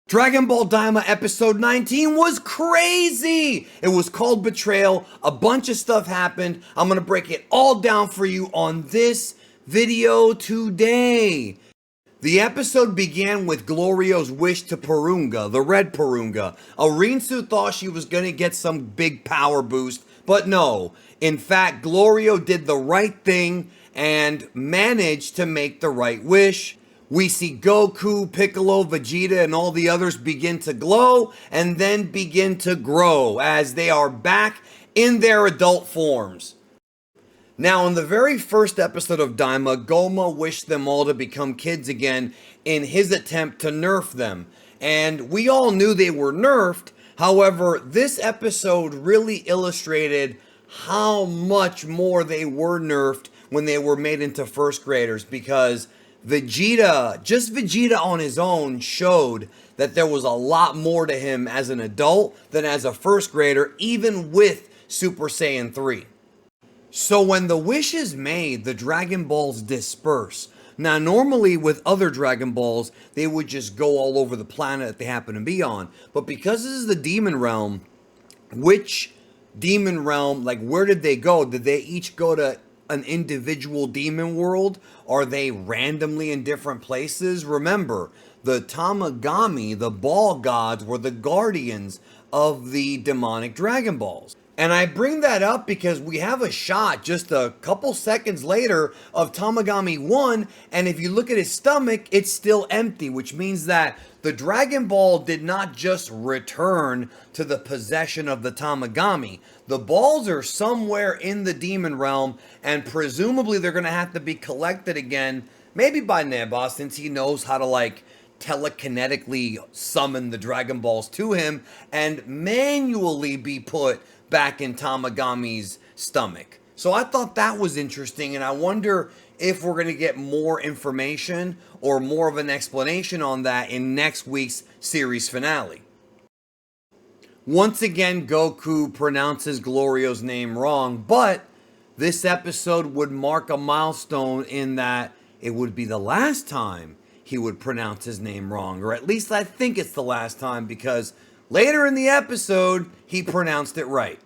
Dragon Ball Daima episode 19 was crazy! It was called Betrayal, a bunch of stuff happened. I'm gonna break it all down for you on this video today. The episode began with Glorio's wish to Porunga, the red Porunga. Arinsu thought she was gonna get some big power boost, but no. In fact, Glorio did the right thing and managed to make the right wish. We see Goku, Piccolo, Vegeta, and all the others begin to glow and then begin to grow as they are back in their adult forms. Now, in the very first episode of Daima, Gomah wished them all to become kids again in his attempt to nerf them. And we all knew they were nerfed. However, this episode really illustrated how much more they were nerfed when they were made into first graders, because Vegeta, just Vegeta on his own, showed that there was a lot more to him as an adult than as a first grader, even with Super Saiyan 3. So when the wish is made, the Dragon Balls disperse. Now, normally with other Dragon Balls, they would just go all over the planet that they happen to be on. But because this is the Demon Realm, which Demon Realm, like, where did they go? Did they each go to an individual demon world? Are they randomly in different places? Remember, the Tamagami, the ball gods, were the guardians of the demonic Dragon Balls. And I bring that up because we have a shot just a couple seconds later of Tamagami 1, and if you look at his stomach, it's still empty, which means that the Dragon Ball did not just return to the possession of the Tamagami. The balls are somewhere in the demon realm, and presumably they're going to have to be collected again, maybe by Neba, since he knows how to, like, telekinetically summon the Dragon Balls to him and manually be put back in Tamagami's stomach. So I thought that was interesting, and I wonder if we're going to get more information or more of an explanation on that in next week's series finale. Once again, Goku pronounces Glorio's name wrong, but this episode would mark a milestone in that it would be the last time he would pronounce his name wrong, or at least I think it's the last time, because later in the episode, he pronounced it right.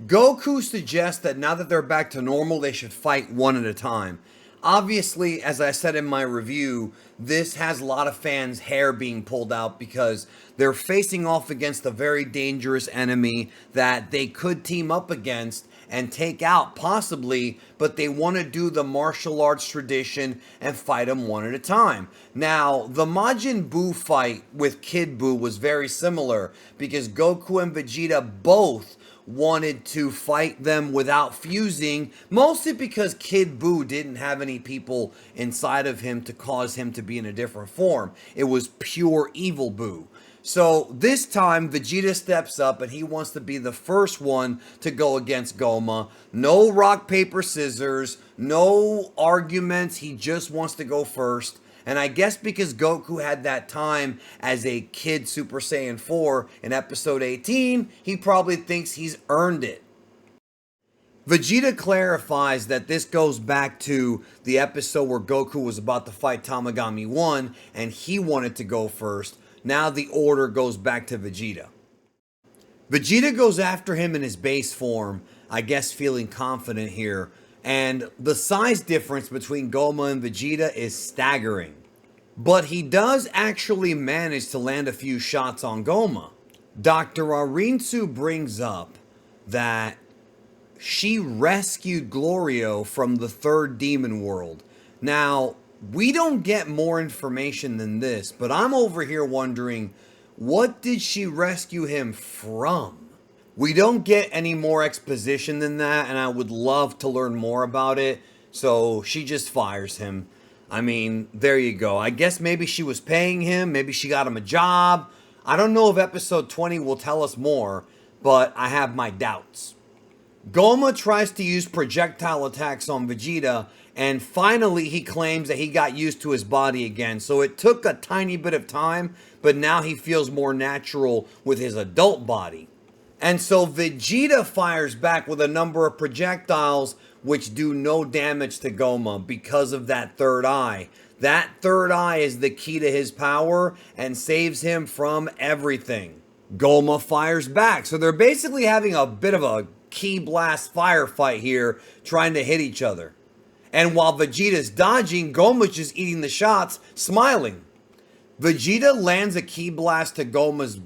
Goku suggests that now that they're back to normal, they should fight one at a time. Obviously, as I said in my review, this has a lot of fans' hair being pulled out because they're facing off against a very dangerous enemy that they could team up against and take out possibly, but they want to do the martial arts tradition and fight them one at a time. Now, the Majin Buu fight with Kid Buu was very similar because Goku and Vegeta both wanted to fight them without fusing, mostly because Kid Buu didn't have any people inside of him to cause him to be in a different form. It was pure evil Buu. So this time, Vegeta steps up and he wants to be the first one to go against Gomah. No rock, paper, scissors, no arguments. He just wants to go first. And I guess because Goku had that time as a kid Super Saiyan 4 in episode 18, he probably thinks he's earned it. Vegeta clarifies that this goes back to the episode where Goku was about to fight Tamagami 1 and he wanted to go first. Now the order goes back to Vegeta. Vegeta goes after him in his base form, I guess feeling confident here. And the size difference between Gomah and Vegeta is staggering. But he does actually manage to land a few shots on Gomah. Dr. Arinsu brings up that she rescued Glorio from the third demon world. Now, we don't get more information than this, but I'm over here wondering, what did she rescue him from? We don't get any more exposition than that, and I would love to learn more about it, so she just fires him. I mean, there you go. I guess maybe she was paying him, maybe she got him a job. I don't know if episode 20 will tell us more, but I have my doubts. Gomah tries to use projectile attacks on Vegeta, and finally he claims that he got used to his body again. So it took a tiny bit of time, but now he feels more natural with his adult body. And so Vegeta fires back with a number of projectiles which do no damage to Gomah because of that third eye That third eye is the key to his power and saves him from everything. Gomah fires back, so they're basically having a bit of a ki blast firefight here, trying to hit each other. And while Vegeta's dodging, Gomah's just eating the shots, smiling. Vegeta lands a ki blast to Gomah's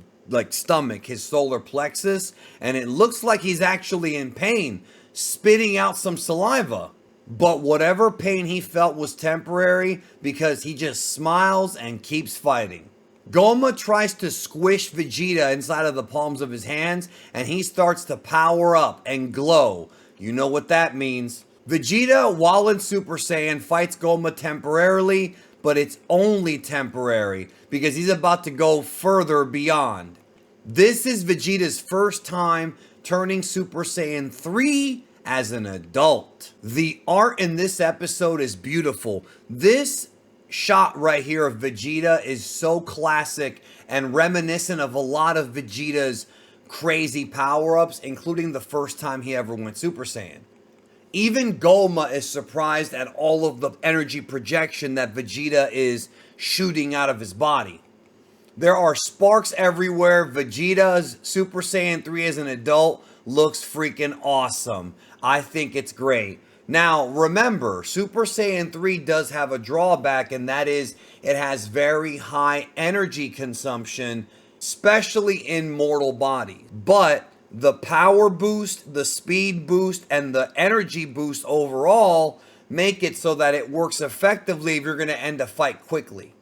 stomach, his solar plexus, and it looks like he's actually in pain, spitting out some saliva. But whatever pain he felt was temporary because he just smiles and keeps fighting. Gomah tries to squish Vegeta inside of the palms of his hands, and he starts to power up and glow. You know what that means. Vegeta, while in Super Saiyan, fights Gomah temporarily, but it's only temporary because he's about to go further beyond. This is Vegeta's first time turning Super Saiyan 3 as an adult. The art in this episode is beautiful. This shot right here of Vegeta is so classic and reminiscent of a lot of Vegeta's crazy power-ups, including the first time he ever went Super Saiyan. Even Gomah is surprised at all of the energy projection that Vegeta is shooting out of his body. There are sparks everywhere. Vegeta's Super Saiyan 3 as an adult looks freaking awesome. I think it's great. Now, remember, Super Saiyan 3 does have a drawback, and that is it has very high energy consumption, especially in mortal bodies. But the power boost, the speed boost, and the energy boost overall make it so that it works effectively if you're going to end a fight quickly.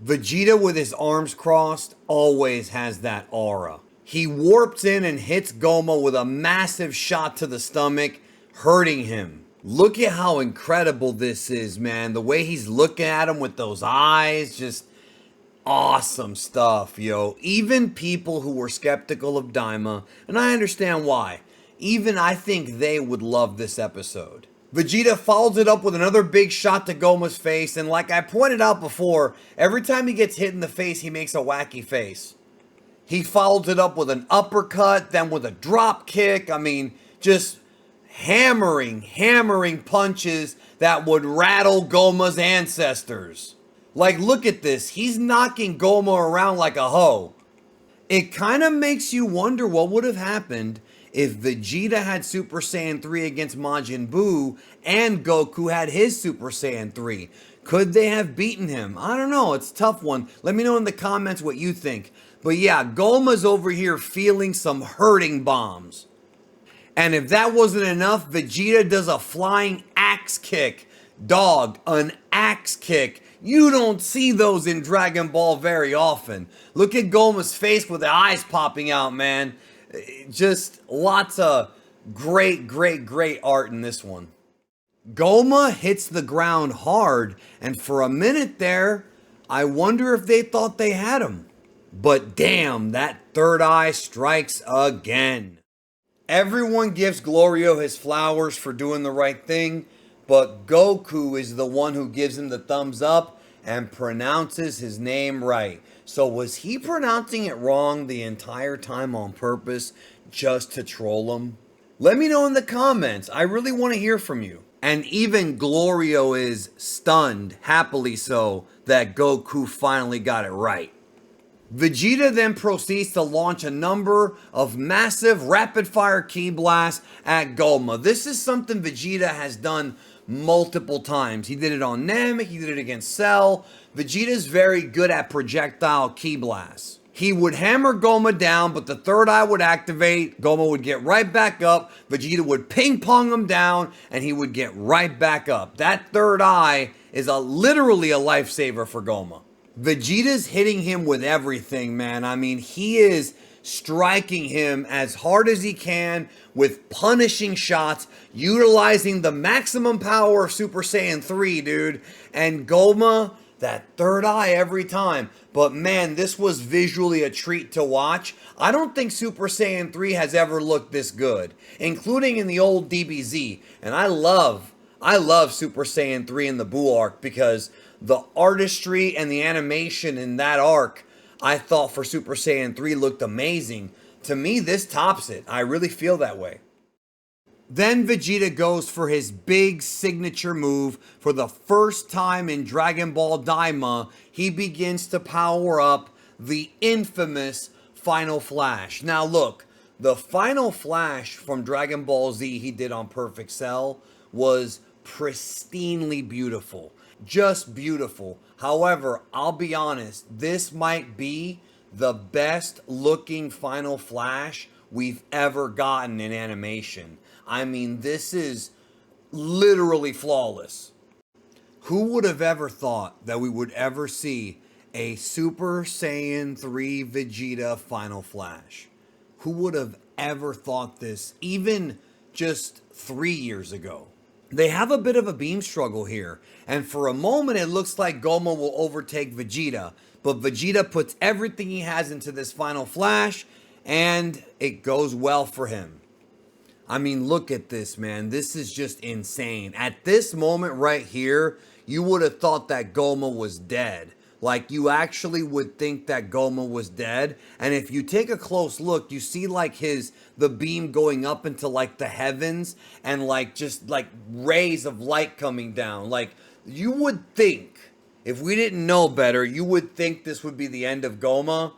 Vegeta with his arms crossed always has that aura. He warps in and hits Gomah with a massive shot to the stomach, hurting him. Look at how incredible this is, man. The way he's looking at him with those eyes, just awesome stuff, yo. Even people who were skeptical of Daima, and I understand why, even I think they would love this episode. Vegeta follows it up with another big shot to Gomah's face, and like I pointed out before, every time he gets hit in the face, he makes a wacky face. He follows it up with an uppercut, then with a drop kick. I mean, just hammering punches that would rattle Gomah's ancestors. Like, look at this. He's knocking Gomah around like a hoe. It kind of makes you wonder what would have happened if Vegeta had Super Saiyan 3 against Majin Buu and Goku had his Super Saiyan 3. Could they have beaten him? I don't know. It's a tough one. Let me know in the comments what you think. But yeah, Gomah's over here feeling some hurting bombs. And if that wasn't enough, Vegeta does a flying axe kick. Dog, an axe kick. You don't see those in Dragon Ball very often. Look at Gomah's face with the eyes popping out, man. Just lots of great art in this one. Gomah hits the ground hard, and for a minute there, I wonder if they thought they had him. But damn, that third eye strikes again. Everyone gives Glorio his flowers for doing the right thing, but Goku is the one who gives him the thumbs up and pronounces his name right. So was he pronouncing it wrong the entire time on purpose just to troll him? Let me know in the comments. I really want to hear from you. And even Glorio is stunned, happily so, that Goku finally got it right. Vegeta then proceeds to launch a number of massive rapid-fire ki blasts at Gomah. This is something Vegeta has done multiple times. He did it on Namek, he did it against Cell. Vegeta's very good at projectile ki blasts. He would hammer Gomah down, but the third eye would activate. Gomah would get right back up. Vegeta would ping-pong him down, and he would get right back up. That third eye is literally a lifesaver for Gomah. Vegeta's hitting him with everything, man. I mean, he is striking him as hard as he can with punishing shots, utilizing the maximum power of Super Saiyan 3, dude. And Gomah, that third eye every time. But man, this was visually a treat to watch. I don't think Super Saiyan 3 has ever looked this good, including in the old DBZ. And I love Super Saiyan 3 in the Buu arc because the artistry and the animation in that arc, I thought for Super Saiyan 3 looked amazing. To me, this tops it. I really feel that way. Then Vegeta goes for his big signature move. For the first time in Dragon Ball Daima, he begins to power up the infamous Final Flash. Now look, the Final Flash from Dragon Ball Z he did on Perfect Cell was pristinely beautiful. Just beautiful. However, I'll be honest, this might be the best looking Final Flash we've ever gotten in animation. I mean, this is literally flawless. Who would have ever thought that we would ever see a Super Saiyan 3 Vegeta Final Flash? Who would have ever thought this even just 3 years ago? They have a bit of a beam struggle here, and for a moment it looks like Gomah will overtake Vegeta, but Vegeta puts everything he has into this Final Flash, and it goes well for him. I mean, look at this, man. This is just insane. At this moment right here, you would have thought that Gomah was dead. Like, you actually would think that Gomah was dead. And if you take a close look, you see like the beam going up into like the heavens and like just like rays of light coming down. Like, you would think, if we didn't know better, you would think this would be the end of Gomah.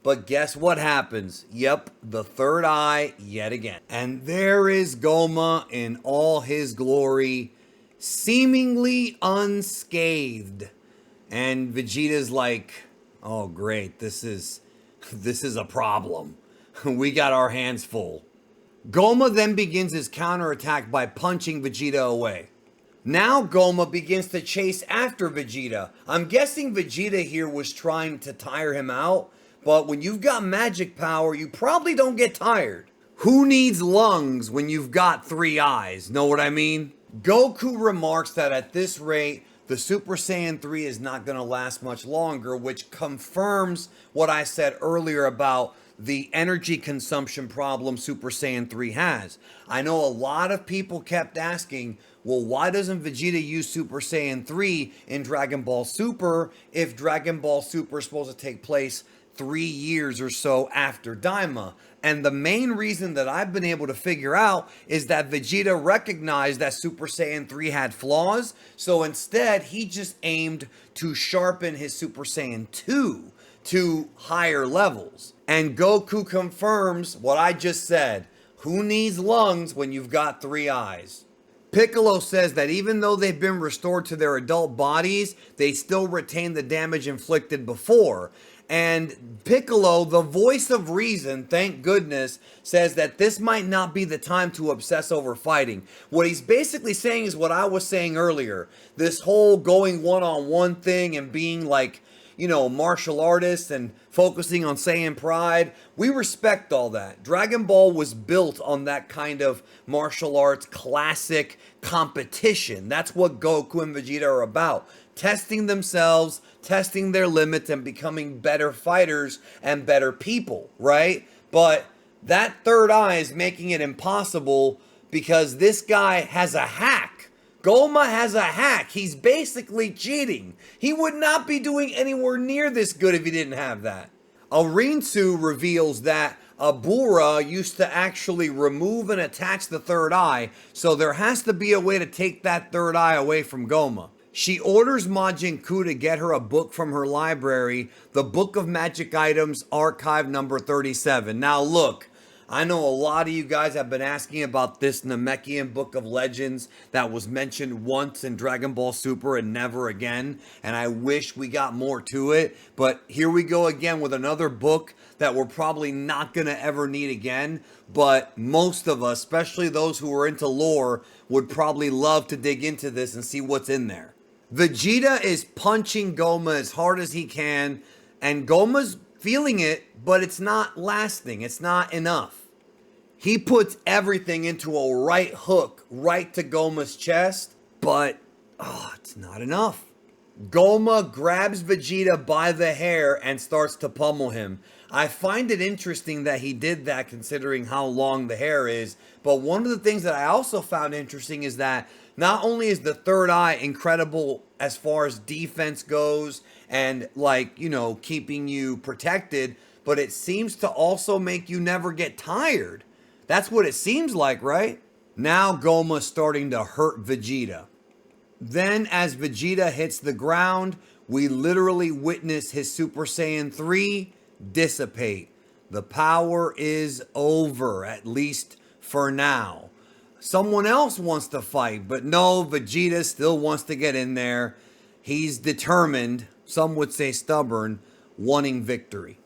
But guess what happens? Yep, the third eye yet again. And there is Gomah in all his glory, seemingly unscathed. And Vegeta's like, oh great, this is a problem. We got our hands full. Gomah then begins his counterattack by punching Vegeta away. Now Gomah begins to chase after Vegeta. I'm guessing Vegeta here was trying to tire him out, but when you've got magic power, you probably don't get tired. Who needs lungs when you've got 3 eyes? Know what I mean? Goku remarks that at this rate, the Super Saiyan 3 is not going to last much longer, which confirms what I said earlier about the energy consumption problem Super Saiyan 3 has. I know a lot of people kept asking, well, why doesn't Vegeta use Super Saiyan 3 in Dragon Ball Super if Dragon Ball Super is supposed to take place 3 years or so after Daima? And the main reason that I've been able to figure out is that Vegeta recognized that Super Saiyan 3 had flaws, so instead he just aimed to sharpen his Super Saiyan 2 to higher levels. And Goku confirms what I just said. Who needs lungs when you've got 3 eyes? Piccolo says that even though they've been restored to their adult bodies, they still retain the damage inflicted before. And Piccolo, the voice of reason, thank goodness, says that this might not be the time to obsess over fighting. What he's basically saying is what I was saying earlier. This whole going one-on-one thing and being like, you know, martial artists and focusing on Saiyan pride. We respect all that. Dragon Ball was built on that kind of martial arts classic competition. That's what Goku and Vegeta are about. Testing themselves, testing their limits, and becoming better fighters and better people, right? But that third eye is making it impossible because this guy has a hack. Gomah has a hack. He's basically cheating. He would not be doing anywhere near this good if he didn't have that. Arinsu reveals that Abura used to actually remove and attach the third eye, so there has to be a way to take that third eye away from Gomah. She orders Majin Ku to get her a book from her library, the Book of Magic Items, archive number 37. Now look, I know a lot of you guys have been asking about this Namekian Book of Legends that was mentioned once in Dragon Ball Super and never again, and I wish we got more to it, but here we go again with another book that we're probably not going to ever need again, but most of us, especially those who are into lore, would probably love to dig into this and see what's in there. Vegeta is punching Gomah as hard as he can, and Gomah's feeling it, but it's not lasting. It's not enough. He puts everything into a right hook right to Gomah's chest, but it's not enough. Gomah grabs Vegeta by the hair and starts to pummel him. I find it interesting that he did that considering how long the hair is, but one of the things that I also found interesting is that not only is the third eye incredible as far as defense goes and, like, you know, keeping you protected, but it seems to also make you never get tired. That's what it seems like, right? Now Goma's starting to hurt Vegeta. Then as Vegeta hits the ground, we literally witness his Super Saiyan 3 dissipate. The power is over, at least for now. Someone else wants to fight, but no, Vegeta still wants to get in there. He's determined, some would say stubborn, wanting victory.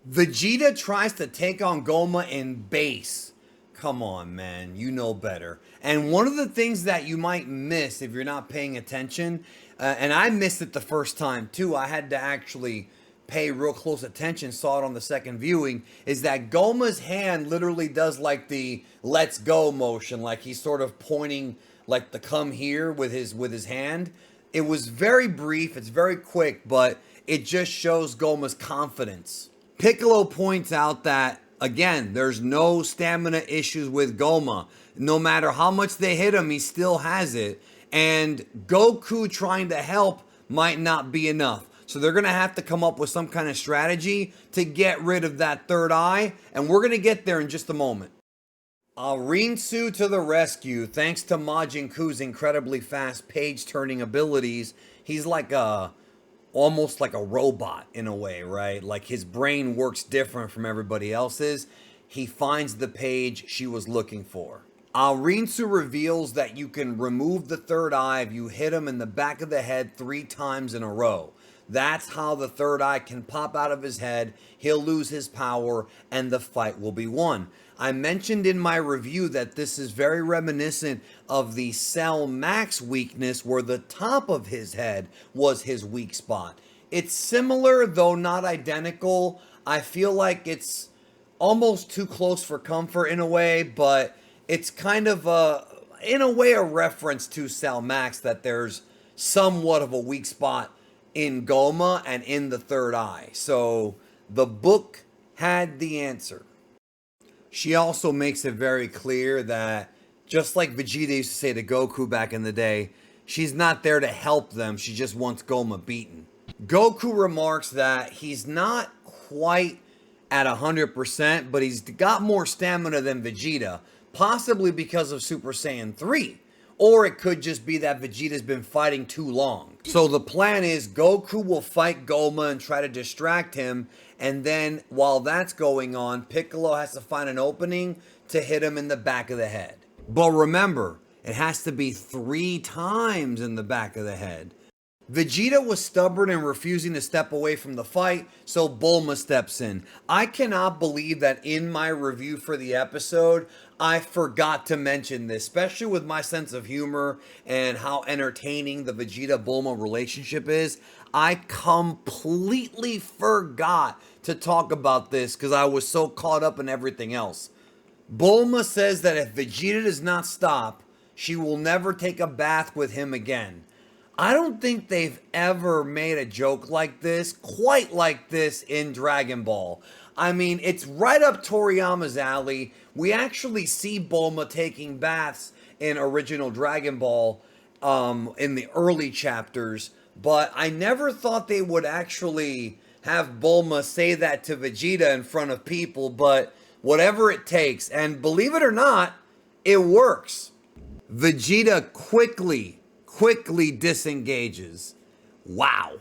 Vegeta tries to take on Gomah in base. Come on, man, you know better. And one of the things that you might miss if you're not paying attention, and I missed it the first time too, I had to actually pay real close attention, saw it on the second viewing, is that Gomah's hand literally does like the let's go motion, like he's sort of pointing like the come here with his hand. It was very brief, it's very quick, but it just shows Gomah's confidence. Piccolo points out that, again, there's no stamina issues with Gomah. No matter how much they hit him, he still has it. And Goku trying to help might not be enough. So they're going to have to come up with some kind of strategy to get rid of that third eye. And we're going to get there in just a moment. Rinsu to the rescue. Thanks to Majin Ku's incredibly fast page-turning abilities, he's like almost like a robot in a way, right? Like his brain works different from everybody else's. He finds the page she was looking for. Rinsu reveals that you can remove the third eye if you hit him in the back of the head 3 times in a row. That's how the third eye can pop out of his head, he'll lose his power, and the fight will be won. I mentioned in my review that this is very reminiscent of the Cell Max weakness where the top of his head was his weak spot. It's similar, though not identical. I feel like it's almost too close for comfort in a way, but it's kind of in a way a reference to Cell Max that there's somewhat of a weak spot in Gomah and in the third eye. So the book had the answer. She also makes it very clear that, just like Vegeta used to say to Goku back in the day, she's not there to help them, she just wants Gomah beaten. Goku remarks that he's not quite at 100%, but he's got more stamina than Vegeta, possibly because of Super Saiyan 3. Or it could just be that Vegeta's been fighting too long. So the plan is Goku will fight Gomah and try to distract him. And then while that's going on, Piccolo has to find an opening to hit him in the back of the head. But remember, it has to be 3 times in the back of the head. Vegeta was stubborn and refusing to step away from the fight, so Bulma steps in. I cannot believe that in my review for the episode, I forgot to mention this, especially with my sense of humor and how entertaining the Vegeta-Bulma relationship is. I completely forgot to talk about this because I was so caught up in everything else. Bulma says that if Vegeta does not stop, she will never take a bath with him again. I don't think they've ever made a joke like this, quite like this in Dragon Ball. I mean, it's right up Toriyama's alley. We actually see Bulma taking baths in original Dragon Ball in the early chapters, but I never thought they would actually have Bulma say that to Vegeta in front of people, but whatever it takes, and believe it or not, it works. Vegeta quickly disengages. Wow.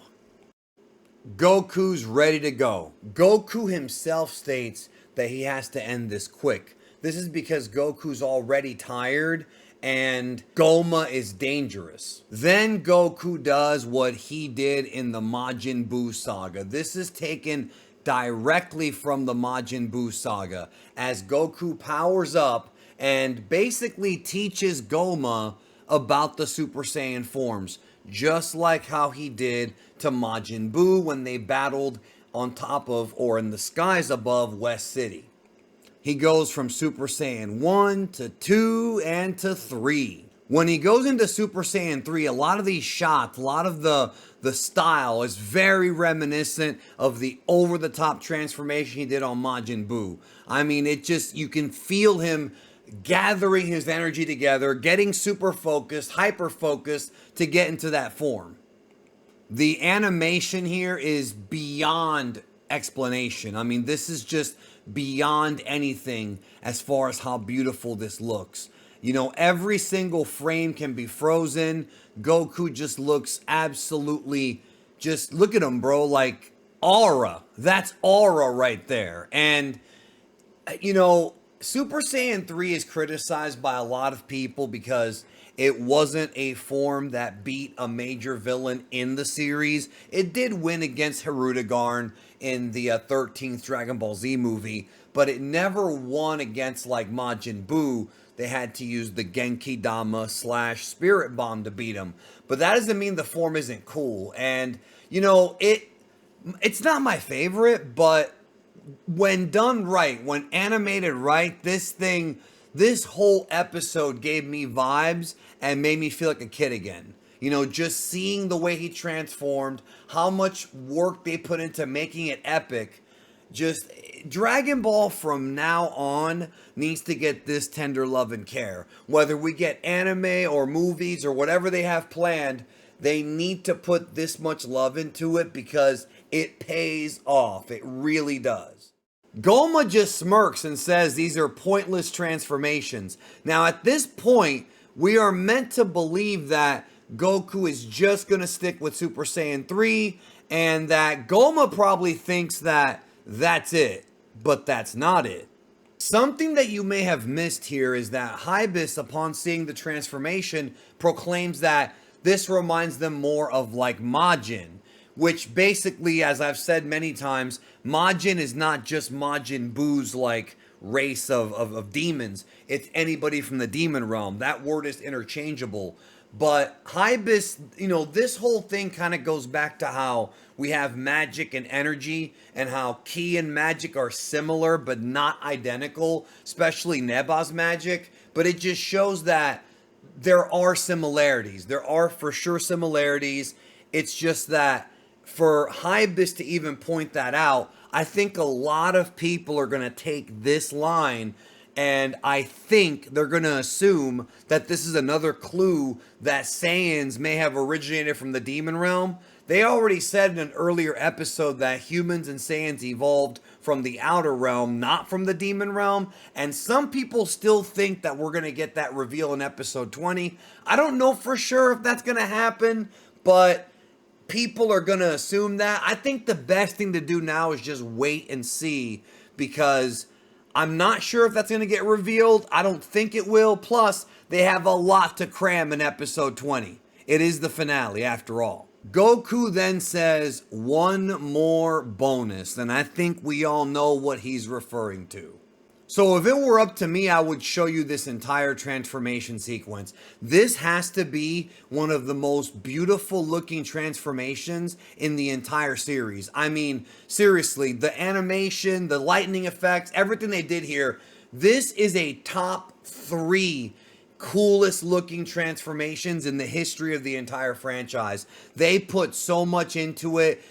Goku's ready to go. Goku himself states that he has to end this quick. This is because Goku's already tired and Gomah is dangerous. Then Goku does what he did in the Majin Buu saga. This is taken directly from the Majin Buu saga as Goku powers up and basically teaches Gomah about the Super Saiyan forms, just like how he did to Majin Buu when they battled on top of or in the skies above West City. He goes from Super Saiyan 1 to 2 and to 3. When he goes into Super Saiyan 3, a lot of these shots, a lot of the style is very reminiscent of the over-the-top transformation he did on Majin Buu. I mean, it just, you can feel him gathering his energy together, getting super focused, hyper focused to get into that form. The animation here is beyond explanation. I mean, this is just beyond anything as far as how beautiful this looks. You know, every single frame can be frozen. Goku just looks absolutely, just look at him, bro, like aura. That's aura right there. And you know, Super Saiyan 3 is criticized by a lot of people because it wasn't a form that beat a major villain in the series. It did win against Hirudegarn in the 13th Dragon Ball Z movie, but it never won against like Majin Buu. They had to use the Genki Dama / Spirit Bomb to beat him. But that doesn't mean the form isn't cool. And, you know, it's not my favorite, but when done right, when animated right, this whole episode gave me vibes and made me feel like a kid again. You know, just seeing the way he transformed, how much work they put into making it epic. Just Dragon Ball from now on needs to get this tender love and care. Whether we get anime or movies or whatever they have planned, they need to put this much love into it because it pays off. It really does. Gomah just smirks and says these are pointless transformations. Now, at this point, we are meant to believe that Goku is just going to stick with Super Saiyan 3 and that Gomah probably thinks that that's it, but that's not it. Something that you may have missed here is that Hybis, upon seeing the transformation, proclaims that this reminds them more of like Majin, which basically, as I've said many times, Majin is not just Majin Buu's like race of demons. It's anybody from the demon realm. That word is interchangeable. But Hybis, you know, this whole thing kind of goes back to how we have magic and energy and how ki and magic are similar but not identical, especially Neba's magic. But it just shows that there are similarities. There are for sure similarities. It's just that for Hybis to even point that out, I think a lot of people are going to take this line and I think they're going to assume that this is another clue that Saiyans may have originated from the demon realm. They already said in an earlier episode that humans and Saiyans evolved from the outer realm, not from the demon realm. And some people still think that we're going to get that reveal in episode 20. I don't know for sure if that's going to happen, but people are going to assume that. I think the best thing to do now is just wait and see, because I'm not sure if that's going to get revealed. I don't think it will. Plus, they have a lot to cram in episode 20. It is the finale after all. Goku then says one more bonus, and I think we all know what he's referring to. So if it were up to me, I would show you this entire transformation sequence. This has to be one of the most beautiful looking transformations in the entire series. I mean, seriously, the animation, the lightning effects, everything they did here, this is a top 3 coolest looking transformations in the history of the entire franchise. They put so much into it.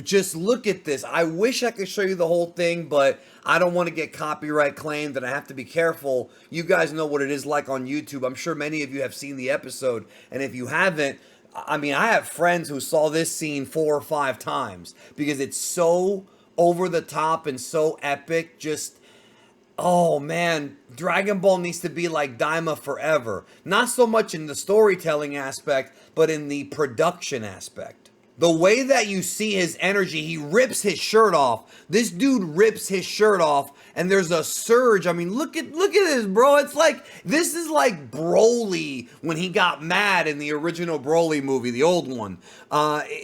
Just look at this. I wish I could show you the whole thing, but I don't want to get copyright claimed and I have to be careful. You guys know what it is like on YouTube. I'm sure many of you have seen the episode, and if you haven't, I mean, I have friends who saw this scene 4 or 5 times because it's so over the top and so epic. Just, oh man, Dragon Ball needs to be like Daima forever. Not so much in the storytelling aspect, but in the production aspect. The way that you see his energy, he rips his shirt off. This dude rips his shirt off, and there's a surge. I mean, look at this, bro. It's like, this is like Broly when he got mad in the original Broly movie, the old one.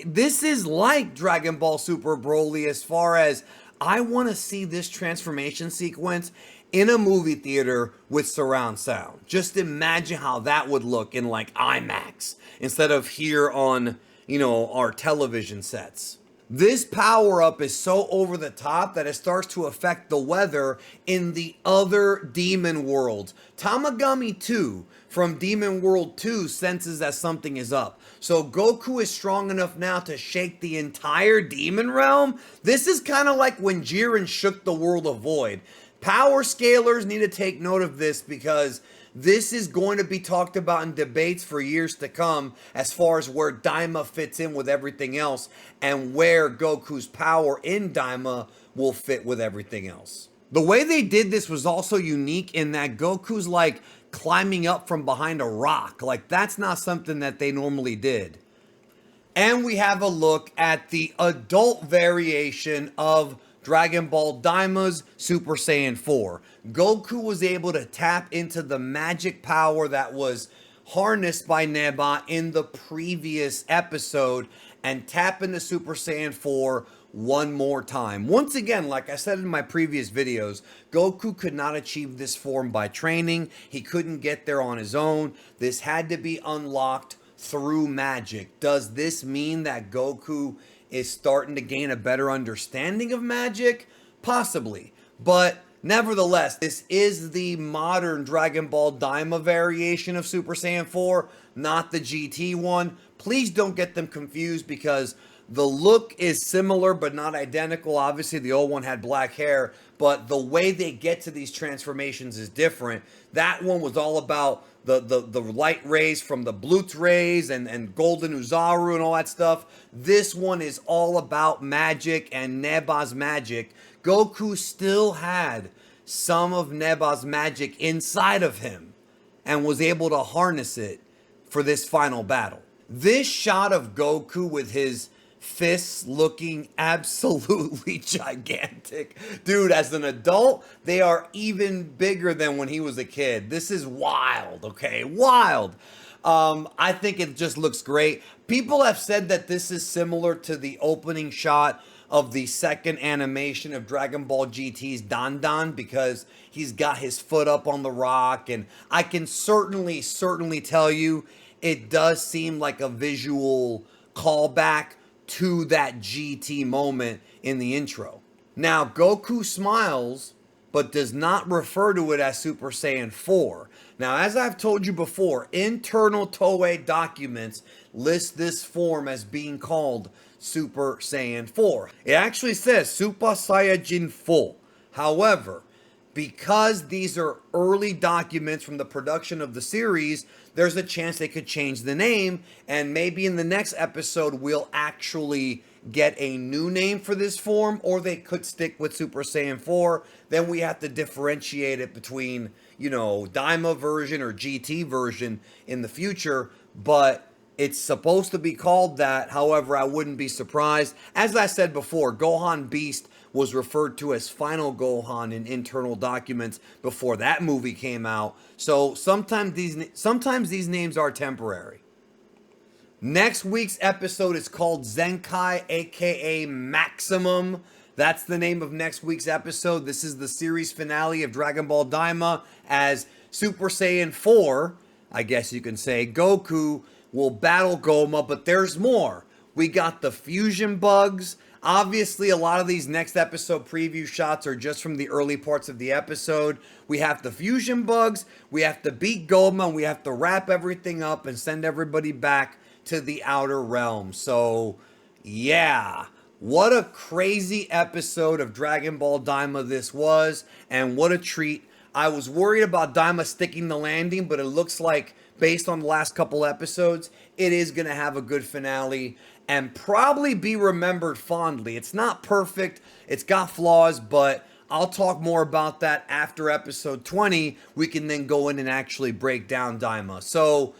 This is like Dragon Ball Super Broly as far as I want to see this transformation sequence in a movie theater with surround sound. Just imagine how that would look in like IMAX instead of here on, you know, our television sets. This power-up is so over the top that it starts to affect the weather in the other demon worlds. Tamagami 2 from Demon World 2 senses that something is up. So Goku is strong enough now to shake the entire demon realm. This is kind of like when Jiren shook the world of Void. Power scalers need to take note of this because this is going to be talked about in debates for years to come as far as where Daima fits in with everything else and where Goku's power in Daima will fit with everything else. The way they did this was also unique in that Goku's like climbing up from behind a rock. Like that's not something that they normally did. And we have a look at the adult variation of Dragon Ball Daima's Super Saiyan 4. Goku was able to tap into the magic power that was harnessed by Neba in the previous episode and tap into Super Saiyan 4 one more time. Once again, like I said in my previous videos, Goku could not achieve this form by training. He couldn't get there on his own. This had to be unlocked through magic. Does this mean that Goku is starting to gain a better understanding of magic? Possibly. But nevertheless, this is the modern Dragon Ball Daima variation of Super Saiyan 4, not the GT one. Please don't get them confused because the look is similar but not identical. Obviously, the old one had black hair, but the way they get to these transformations is different. That one was all about the light rays from the Bluetooth rays and Golden Uzaru and all that stuff. This one is all about magic and Neba's magic. Goku still had some of Neba's magic inside of him and was able to harness it for this final battle. This shot of Goku with his fists looking absolutely gigantic. Dude, as an adult, they are even bigger than when he was a kid. This is wild, okay? Wild. I think it just looks great. People have said that this is similar to the opening shot of the second animation of Dragon Ball GT's Dan Dan because he's got his foot up on the rock, and I can certainly tell you it does seem like a visual callback to that GT moment in the intro. Now, Goku smiles, but does not refer to it as Super Saiyan 4. Now, as I've told you before, internal Toei documents list this form as being called Super Saiyan 4. It actually says Super Saiyajin 4. However, because these are early documents from the production of the series, there's a chance they could change the name, and maybe in the next episode we'll actually get a new name for this form, or they could stick with Super Saiyan 4. Then we have to differentiate it between, you know, Daima version or GT version in the future, but it's supposed to be called that. However, I wouldn't be surprised. As I said before, Gohan Beast was referred to as Final Gohan in internal documents before that movie came out. So sometimes these names are temporary. Next week's episode is called Zenkai, aka Maximum. That's the name of next week's episode. This is the series finale of Dragon Ball Daima as Super Saiyan 4, I guess you can say. Goku will battle Gomah, but there's more. We got the fusion bugs. Obviously, a lot of these next episode preview shots are just from the early parts of the episode. We have the fusion bugs, we have to beat Gomah, and we have to wrap everything up and send everybody back to the outer realm. So, yeah. What a crazy episode of Dragon Ball Daima this was, and what a treat. I was worried about Daima sticking the landing, but it looks like, based on the last couple episodes, it is going to have a good finale and probably be remembered fondly. It's not perfect, it's got flaws, but I'll talk more about that after episode 20. We can then go in and actually break down Daima. So,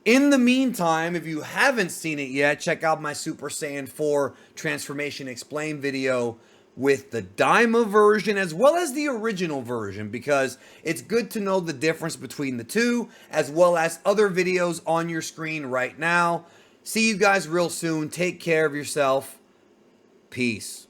in the meantime, if you haven't seen it yet, check out my Super Saiyan 4 Transformation Explained video with the Daima version as well as the original version, because it's good to know the difference between the two, as well as other videos on your screen right now. See you guys real soon. Take care of yourself. Peace.